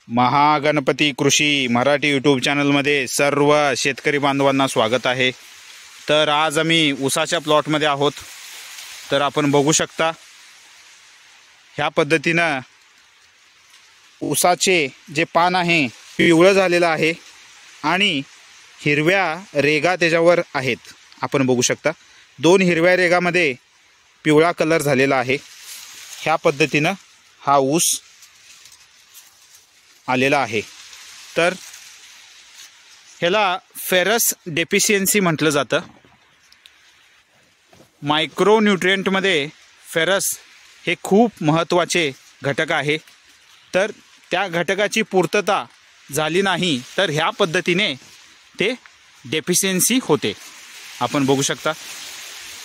महागणपती कृषी मराठी यूट्यूब चॅनलमध्ये सर्व शेतकरी बांधवांना स्वागत आहे। तर आज आम्ही ऊसाच्या प्लॉटमध्ये आहोत। तर आपण बघू शकता ह्या पद्धतीने ऊसाचे जे पान आहे पिवळं झालेलं आहे आणि हिरव्या रेगा त्याच्यावर आहेत। आपण बघू शकता दोन हिरव्या रेगामध्ये पिवळा कलर झालेला आहे। ह्या पद्धतीने हा ऊस आलेला आहे। तर ह्याला फेरस डेफिशियन्सी म्हटलं जातं। मायक्रोन्यूट्रिएंटमध्ये फेरस हे खूप महत्त्वाचे घटक आहे। तर त्या घटकाची पूर्तता झाली नाही तर ह्या पद्धतीने ते डेफिशियन्सी होते। आपण बघू शकता।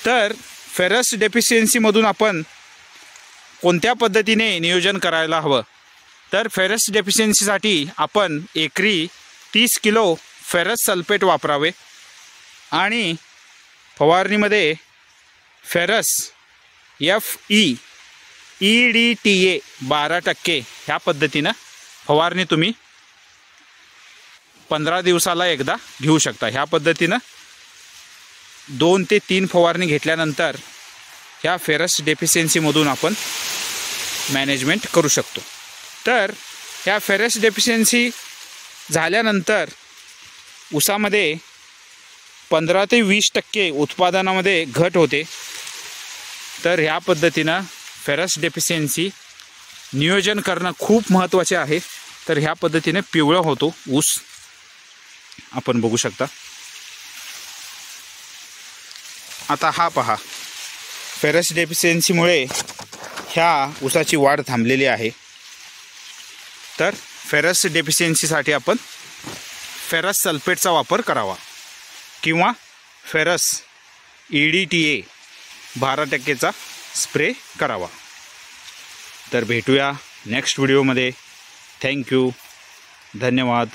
तर फेरस डेफिशियन्सीमधून आपण कोणत्या पद्धतीने नियोजन करायला हवं, तर फेरस डेफिशियन्सीसाठी आपण एकरी 30 किलो फेरस सल्फेट वापरावे आणि फवारणीमध्ये फेरस FeEDTA 12% ह्या पद्धतीने फवारणी तुम्ही 15 दिवसाला एकदा घेऊ शकता। ह्या पद्धतीने 2 ते 3 फवारणी घेतल्यानंतर ह्या फेरस डेफिशियन्सीमधून आपण मॅनेजमेंट करू शकतो। तर ह्या फेरस डेफिशियन्सी झाल्यानंतर ऊसामध्ये 15 ते 20% उत्पादनामध्ये घट होते। तर ह्या पद्धतीने फेरस डेफिशियन्सी नियोजन करणं खूप महत्त्वाचे आहे। तर ह्या पद्धतीने पिवळा होतो ऊस। आपण बघू शकता। आता हा पहा, फेरस डेफिशियन्सीमुळे ह्या ऊसाची वाढ थांबलेली आहे। तर फेरस डेफिशियन्सीसाठी आपण फेरस सल्फेटचा वापर करावा किंवा फेरस EDTA 12%चा स्प्रे करावा। तर भेटूया नेक्स्ट व्हिडिओमध्ये। थँक्यू, धन्यवाद।